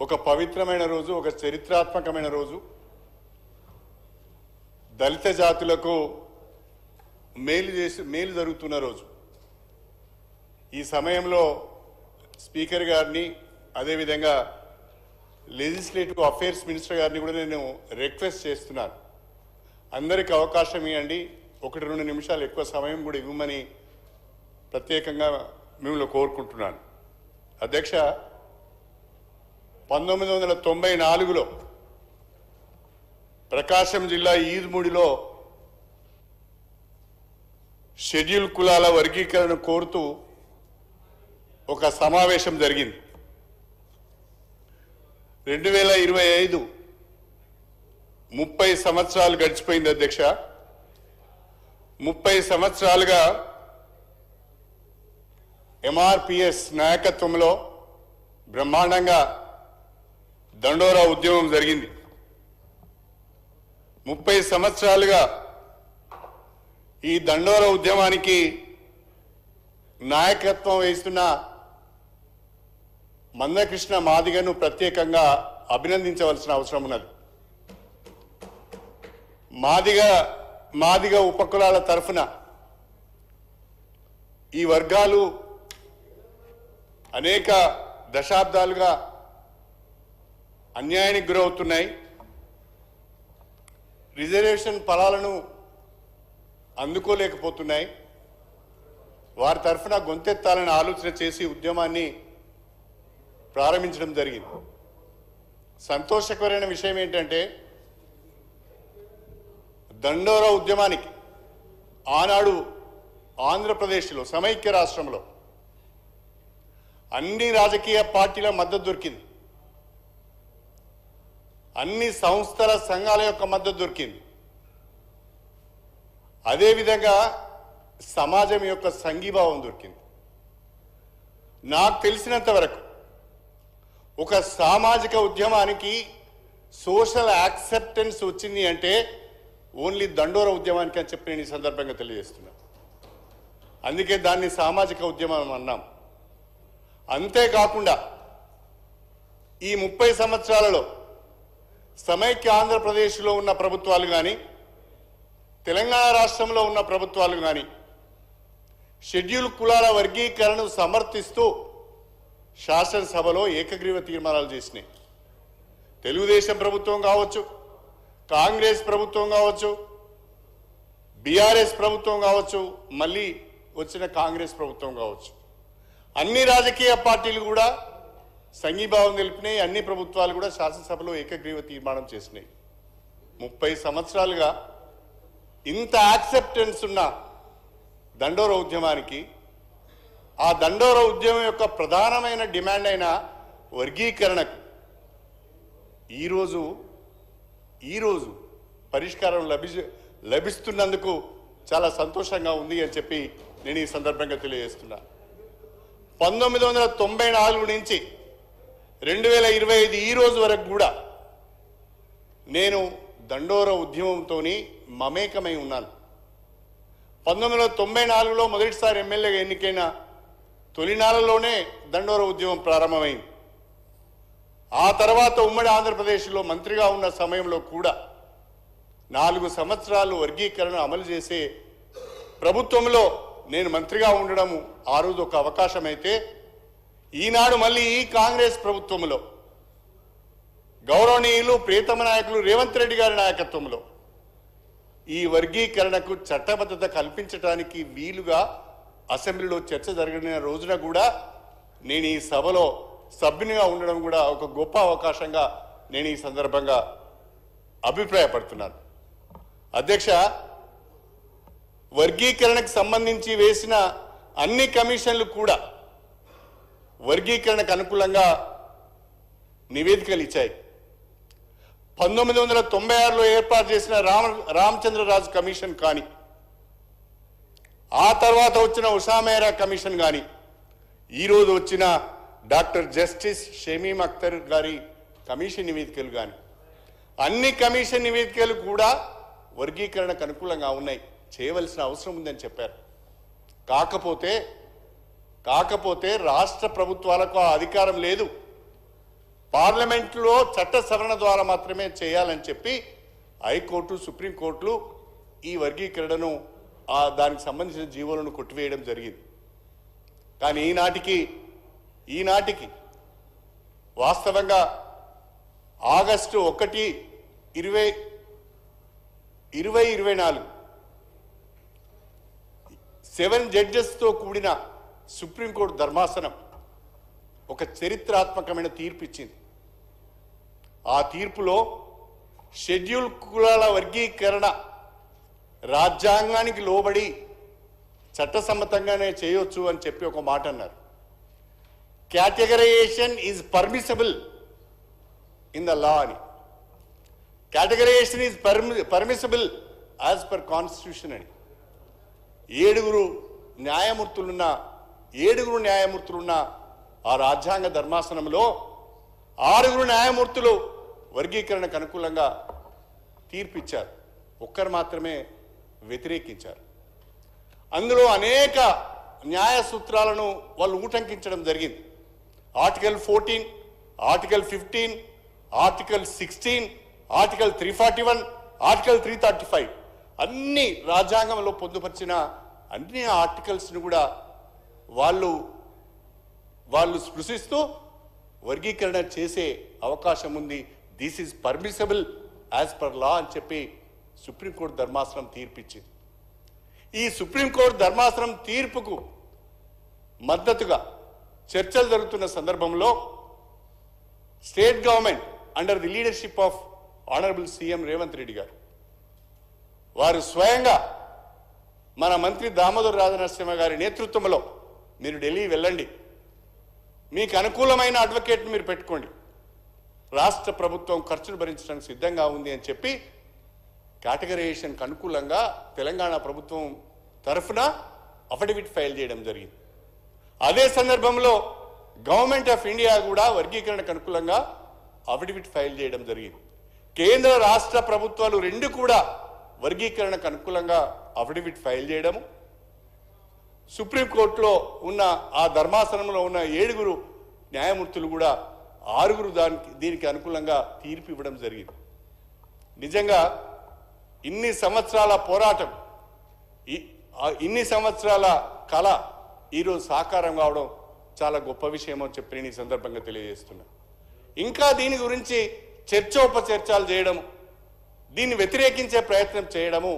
ఒక పవిత్రమైన రోజు, ఒక చరిత్రాత్మకమైన రోజు. దళిత జాతులకు మేలు జరుగుతున్న రోజు. ఈ సమయంలో స్పీకర్ గారిని, అదేవిధంగా లెజిస్లేటివ్ అఫేర్స్ మినిస్టర్ గారిని కూడా నేను రిక్వెస్ట్ చేస్తున్నాను. అందరికి అవకాశం ఇవ్వండి, 1-2 నిమిషాలు ఎక్కువ సమయం కూడా ఇవ్వమని ప్రత్యేకంగా మిమ్మల్ని కోరుకుంటున్నాను. అధ్యక్ష, 1994లో ప్రకాశం జిల్లా ఈదుమూడిలో షెడ్యూల్ కులాల వర్గీకరణ కోరుతూ ఒక సమావేశం జరిగింది. 2025 30 సంవత్సరాలు గడిచిపోయింది అధ్యక్ష. 30 సంవత్సరాలుగా ఎంఆర్పిఎస్ నాయకత్వంలో బ్రహ్మాండంగా దండోరా ఉద్యమం జరిగింది. 30 సంవత్సరాలుగా ఈ దండోరా ఉద్యమానికి నాయకత్వం వహిస్తున్న మందకృష్ణ మాదిగను ప్రత్యేకంగా అభినందించవలసిన అవసరం ఉన్నది. మాదిగ ఉపకులాల తరఫున ఈ వర్గాలు అనేక దశాబ్దాలుగా అన్యాయానికి గురవుతున్నాయి. రిజర్వేషన్ ఫలాలను అందుకోలేకపోతున్నాయి. వారి తరఫున గొంతెత్తాలని ఆలోచన చేసి ఉద్యమాన్ని ప్రారంభించడం జరిగింది. సంతోషకరమైన విషయం ఏంటంటే, దండోరా ఉద్యమానికి ఆనాడు ఆంధ్రప్రదేశ్లో సమైక్య రాష్ట్రంలో అన్ని రాజకీయ పార్టీల మద్దతు దొరికింది. అన్ని సంస్థల సంఘాల యొక్క మద్దతు దొరికింది. అదేవిధంగా సమాజం యొక్క సంఘీభావం దొరికింది. నాకు తెలిసినంత వరకు ఒక సామాజిక ఉద్యమానికి సోషల్ యాక్సెప్టెన్స్ వచ్చింది అంటే ఓన్లీ దండోరా ఉద్యమానికి అని చెప్పి నేను ఈ సందర్భంగా తెలియజేస్తున్నా. అందుకే దాన్ని సామాజిక ఉద్యమం అన్నాం. అంతేకాకుండా ఈ 30 సంవత్సరాలలో సమైక్య ఆంధ్రప్రదేశ్లో ఉన్న ప్రభుత్వాలు కానీ, తెలంగాణ రాష్ట్రంలో ఉన్న ప్రభుత్వాలు కానీ షెడ్యూల్ కులాల వర్గీకరణను సమర్థిస్తూ శాసనసభలో ఏకగ్రీవ తీర్మానాలు చేసినాయి. తెలుగుదేశం ప్రభుత్వం కావచ్చు, కాంగ్రెస్ ప్రభుత్వం కావచ్చు, బీఆర్ఎస్ ప్రభుత్వం కావచ్చు, మళ్ళీ వచ్చిన కాంగ్రెస్ ప్రభుత్వం కావచ్చు, అన్ని రాజకీయ పార్టీలు కూడా సంఘీభావం తెలిపినాయి. అన్ని ప్రభుత్వాలు కూడా శాసనసభలో ఏకగ్రీవ తీర్మానం చేసినాయి. 30 సంవత్సరాలుగా ఇంత యాక్సెప్టెన్స్ ఉన్న దండోరా ఉద్యమానికి, ఆ దండోరా ఉద్యమం యొక్క ప్రధానమైన డిమాండ్ అయిన వర్గీకరణకు ఈరోజు పరిష్కారం లభిస్తున్నందుకు చాలా సంతోషంగా ఉంది అని చెప్పి నేను ఈ సందర్భంగా తెలియజేస్తున్నా. 1994 నుంచి 2025 ఈ రోజు వరకు కూడా నేను దండోరా ఉద్యమంతో మమేకమై ఉన్నాను. 1994లో మొదటిసారి ఎమ్మెల్యేగా ఎన్నికైన తొలినాళ్లలోనే దండోరా ఉద్యమం ప్రారంభమైంది. ఆ తర్వాత ఉమ్మడి ఆంధ్రప్రదేశ్లో మంత్రిగా ఉన్న సమయంలో కూడా 4 సంవత్సరాలు వర్గీకరణ అమలు చేసే ప్రభుత్వంలో నేను మంత్రిగా ఉండడం ఆ రోజు ఒక అవకాశం అయితే, ఈనాడు మళ్ళీ ఈ కాంగ్రెస్ ప్రభుత్వంలో గౌరవనీయులు ప్రియతమ నాయకులు రేవంత్ రెడ్డి గారి నాయకత్వంలో ఈ వర్గీకరణకు చట్టబద్ధత కల్పించడానికి వీలుగా అసెంబ్లీలో చర్చ జరిగిన రోజున కూడా నేను ఈ సభలో సభ్యునిగా ఉండడం కూడా ఒక గొప్ప అవకాశంగా నేను ఈ సందర్భంగా అభిప్రాయపడుతున్నాను. అధ్యక్ష, వర్గీకరణకు సంబంధించి వేసిన అన్ని కమిషన్లు కూడా వర్గీకరణకు అనుకూలంగా నివేదికలు ఇచ్చాయి. 1996లో ఏర్పాటు చేసిన రామచంద్రరాజు కమిషన్ కానీ, ఆ తర్వాత వచ్చిన ఉషా మెహ్రా కమిషన్ కానీ, ఈరోజు వచ్చిన డాక్టర్ జస్టిస్ షమీమ్ అఖ్తర్ గారి కమిషన్ నివేదికలు కానీ, అన్ని కమిషన్ నివేదికలు కూడా వర్గీకరణకు అనుకూలంగా ఉన్నాయి. చేయవలసిన అవసరం ఉందని చెప్పారు. కాకపోతే రాష్ట్ర ప్రభుత్వాలకు ఆ అధికారం లేదు. పార్లమెంట్లో చట్ట సవరణ ద్వారా మాత్రమే చేయాలని చెప్పి హైకోర్టు సుప్రీంకోర్టులు ఈ వర్గీకరణను దానికి సంబంధించిన జీవోలను కొట్టివేయడం జరిగింది. కానీ ఈనాటికి వాస్తవంగా ఆగస్టు 1, 2024 7 జడ్జెస్తో కూడిన సుప్రీంకోర్టు ధర్మాసనం ఒక చరిత్రాత్మకమైన తీర్పు ఇచ్చింది. ఆ తీర్పులో షెడ్యూల్ కులాల వర్గీకరణ రాజ్యాంగానికి లోబడి చట్టసమ్మతంగానే చేయొచ్చు అని చెప్పి ఒక మాట అన్నారు. Categorization is permissible in the law అని. Categorization is permissible as per constitution అని. 7 న్యాయమూర్తులున్న ఆ రాజ్యాంగ ధర్మాసనంలో 6 న్యాయమూర్తులు వర్గీకరణకు అనుకూలంగా తీర్పు ఇచ్చారు. ఒక్కరు మాత్రమే వ్యతిరేకించారు. అందులో అనేక న్యాయ సూత్రాలను వాళ్ళు ఉటంకించడం జరిగింది. Article 14, article 15, article 16, article 341, article 335 అన్ని రాజ్యాంగంలో పొందుపరిచిన అన్ని ఆర్టికల్స్ను కూడా వాళ్ళు స్పృశిస్తూ వర్గీకరణ చేసే అవకాశం ఉంది. This is permissible as per law అని చెప్పి సుప్రీంకోర్టు ధర్మాసనం తీర్పిచ్చింది. ఈ సుప్రీంకోర్టు ధర్మాసనం తీర్పుకు మద్దతుగా చర్చలు జరుగుతున్న సందర్భంలో state government under the leadership of honourable CM Revanth Reddy గారు వారు స్వయంగా మన మంత్రి దామోదర్ రాజనరసింహ గారి నేతృత్వంలో మీరు ఢిల్లీ వెళ్ళండి, మీకు అనుకూలమైన అడ్వకేట్ని మీరు పెట్టుకోండి, రాష్ట్ర ప్రభుత్వం ఖర్చులు భరించడానికి సిద్ధంగా ఉంది అని చెప్పి కేటగరైజేషన్కి అనుకూలంగా తెలంగాణ ప్రభుత్వం తరఫున అఫిడవిట్ ఫైల్ చేయడం జరిగింది. అదే సందర్భంలో గవర్నమెంట్ ఆఫ్ ఇండియా కూడా వర్గీకరణకు అనుకూలంగా అఫిడవిట్ ఫైల్ చేయడం జరిగింది. కేంద్ర రాష్ట్ర ప్రభుత్వాలు రెండు కూడా వర్గీకరణకు అనుకూలంగా అఫిడవిట్ ఫైల్ చేయడము, సుప్రీంకోర్టులో ఉన్న ఆ ధర్మాసనంలో ఉన్న 7 న్యాయమూర్తులు కూడా 6 దీనికి అనుకూలంగా తీర్పు ఇవ్వడం జరిగింది. నిజంగా ఇన్ని సంవత్సరాల పోరాటం, ఇన్ని సంవత్సరాల కళ ఈరోజు సాకారం కావడం చాలా గొప్ప విషయం అని చెప్పి నేను ఈ సందర్భంగా తెలియజేస్తున్నా. ఇంకా దీని గురించి చర్చోపచర్చలు చేయడము, దీన్ని వ్యతిరేకించే ప్రయత్నం చేయడము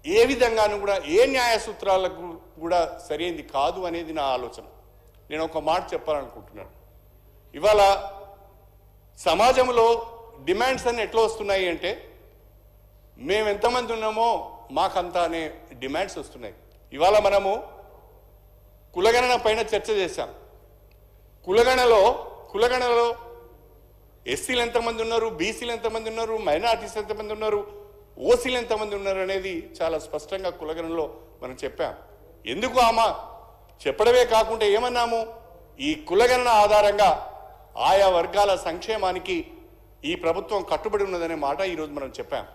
ఏ విధంగానూ కూడా ఏ న్యాయ సూత్రాలకు కూడా సరైనది కాదు అనేది నా ఆలోచన. నేను ఒక మాట చెప్పాలనుకుంటున్నాను. ఇవాళ సమాజంలో డిమాండ్స్ అన్ని ఎట్లా వస్తున్నాయి అంటే, మేము ఎంతమంది ఉన్నామో మాకంతా అనే డిమాండ్స్ వస్తున్నాయి. ఇవాళ మనము కులగణన పైన చర్చ చేశాం. కులగణనలో ఎస్సీలు ఎంతమంది ఉన్నారు, బీసీలు ఎంతమంది ఉన్నారు, మైనారిటీస్ ఎంతమంది ఉన్నారు, ఓసీలు ఎంతమంది ఉన్నారు అనేది చాలా స్పష్టంగా కులగణనలో మనం చెప్పాం. ఎందుకు చెప్పడమే కాకుండా ఏమన్నాము, ఈ కులగణన ఆధారంగా ఆయా వర్గాల సంక్షేమానికి ఈ ప్రభుత్వం కట్టుబడి ఉన్నదనే మాట ఈరోజు మనం చెప్పాం.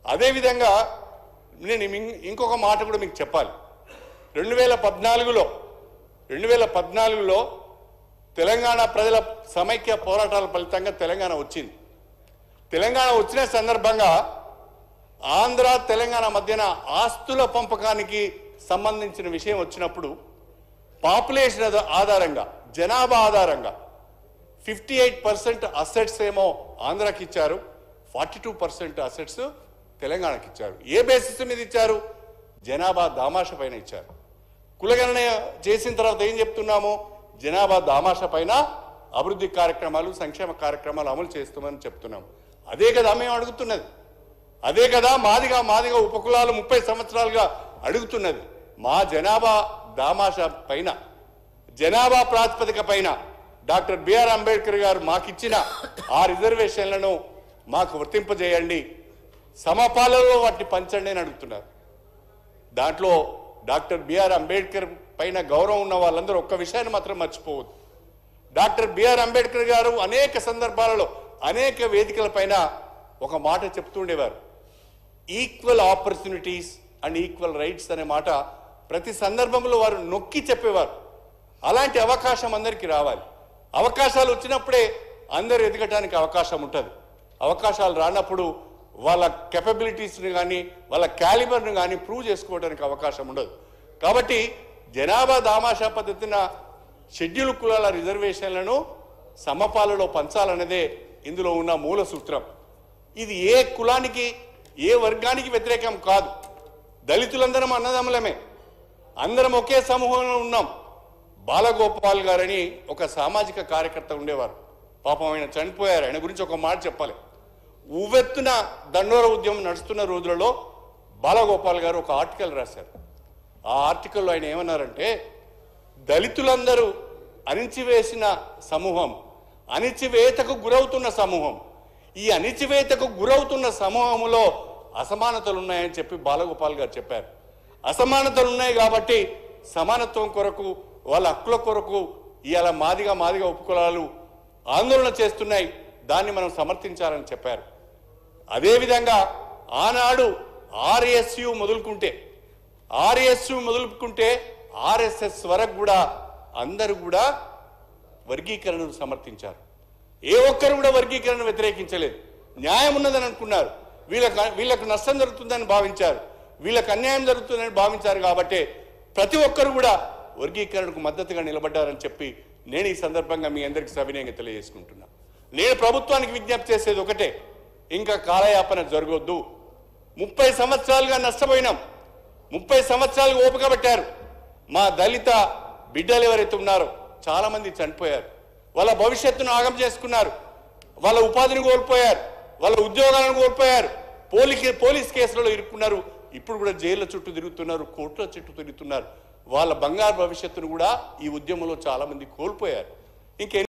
అదేవిధంగా నేను ఇంకొక మాట కూడా మీకు చెప్పాలి. 2014లో తెలంగాణ ప్రజల సమైక్య పోరాటాల ఫలితంగా తెలంగాణ వచ్చింది. తెలంగాణ వచ్చిన సందర్భంగా ఆంధ్ర తెలంగాణ మధ్యన ఆస్తుల పంపకానికి సంబంధించిన విషయం వచ్చినప్పుడు పాపులేషన్ ఆధారంగా, జనాభా ఆధారంగా 58% అసెట్స్ ఏమో ఆంధ్రాకి ఇచ్చారు, 42% అసెట్స్ తెలంగాణకి ఇచ్చారు. ఏ బేసిస్ మీద ఇచ్చారు? జనాభా దామాష పైన ఇచ్చారు. కులగణన చేసిన తర్వాత ఏం చెప్తున్నాము? జనాభా దామాష పైన అభివృద్ధి కార్యక్రమాలు, సంక్షేమ కార్యక్రమాలు అమలు చేస్తామని చెప్తున్నాము. అదే కదా మేము అడుగుతున్నది. అదే కదా మాదిగా ఉపకులాలు 30 సంవత్సరాలుగా అడుగుతున్నది. మా జనాభా దామాష పైన, జనాభా ప్రాతిపదిక పైన డాక్టర్ బిఆర్ అంబేద్కర్ గారు మాకిచ్చిన ఆ రిజర్వేషన్లను మాకు వర్తింపజేయండి, సమపాలలో వాటిని పంచండి అని అడుగుతున్నారు. దాంట్లో డాక్టర్ బిఆర్ అంబేద్కర్ పైన గౌరవం ఉన్న వాళ్ళందరూ ఒక్క విషయాన్ని మాత్రం మర్చిపోవద్దు. డాక్టర్ బిఆర్ అంబేద్కర్ గారు అనేక సందర్భాలలో అనేక వేదికల పైన ఒక మాట చెప్తుండేవారు, equal opportunities and equal rights అనే మాట ప్రతి సందర్భంలో వారు నొక్కి చెప్పేవారు. అలాంటి అవకాశం అందరికీ రావాలి. అవకాశాలు వచ్చినప్పుడే అందరూ ఎదగటానికి అవకాశం ఉంటుంది. అవకాశాలు రానప్పుడు వాళ్ళ కెపబిలిటీస్ని కానీ వాళ్ళ క్యాలిబర్ని కానీ ప్రూవ్ చేసుకోవడానికి అవకాశం ఉండదు. కాబట్టి జనాభా దామాషా పద్ధతిన షెడ్యూల్ కులాల రిజర్వేషన్లను సమపాలలో పంచాలన్నదే ఇందులో ఉన్న మూల సూత్రం. ఇది ఏ కులానికి ఏ వర్గానికి వ్యతిరేకం కాదు. దళితులందరం అన్నదమ్ములమే, అందరం ఒకే సమూహంలో ఉన్నాం. బాలగోపాల్ గారని ఒక సామాజిక కార్యకర్త ఉండేవారు. పాపం ఆయన చనిపోయారు. ఆయన గురించి ఒక మాట చెప్పాలి. ఉవ్వెత్తున దండోర ఉద్యమం నడుస్తున్న రోజులలో బాలగోపాల్ గారు ఒక ఆర్టికల్ రాశారు. ఆ ఆర్టికల్లో ఆయన ఏమన్నారంటే, దళితులందరూ అణిచివేసిన సమూహం, అణిచివేతకు గురవుతున్న సమూహం, ఈ అణిచివేతకు గురవుతున్న సమూహంలో అసమానతలు ఉన్నాయని చెప్పి బాలగోపాల్ గారు చెప్పారు. అసమానతలు ఉన్నాయి కాబట్టి సమానత్వం కొరకు, వాళ్ళ హక్కుల కొరకు ఇవాళ మాదిగా ఉపకులాలు ఆందోళన చేస్తున్నాయి. దాన్ని మనం సమర్థించాలని చెప్పారు. అదేవిధంగా ఆనాడు ఆర్ఎస్యు మొదలుకుంటే ఆర్ఎస్ఎస్ వరకు కూడా అందరూ కూడా వర్గీకరణను సమర్థించారు. ఏ ఒక్కరు కూడా వర్గీకరణ వ్యతిరేకించలేదు. న్యాయం ఉన్నదని అనుకున్నారు. వీళ్ళకు నష్టం జరుగుతుందని భావించారు, వీళ్ళకు అన్యాయం జరుగుతుందని భావించారు. కాబట్టి ప్రతి ఒక్కరు కూడా వర్గీకరణకు మద్దతుగా నిలబడ్డారని చెప్పి నేను ఈ సందర్భంగా మీ అందరికీ సవినయంగా తెలియజేసుకుంటున్నా. నేను ప్రభుత్వానికి విజ్ఞప్తి చేసేది ఒకటే, ఇంకా కాలయాపన జరగొద్దు. 30 సంవత్సరాలుగా నష్టపోయినాం. 30 సంవత్సరాలు ఓపిక పట్టారు. మా దళిత బిడ్డలు ఎవరైతే ఉన్నారో చాలా మంది చనిపోయారు. వాళ్ళ భవిష్యత్తును ఆగం చేసుకున్నారు. వాళ్ళ ఉపాధిని కోల్పోయారు, వాళ్ళ ఉద్యోగాలను కోల్పోయారు, పోలీస్ కేసులలో ఇరుక్కున్నారు. ఇప్పుడు కూడా జైళ్ళ చుట్టూ తిరుగుతున్నారు, కోర్టుల చుట్టూ తిరుగుతున్నారు. వాళ్ళ బంగారు భవిష్యత్తును కూడా ఈ ఉద్యమంలో చాలా మంది కోల్పోయారు. ఇంకే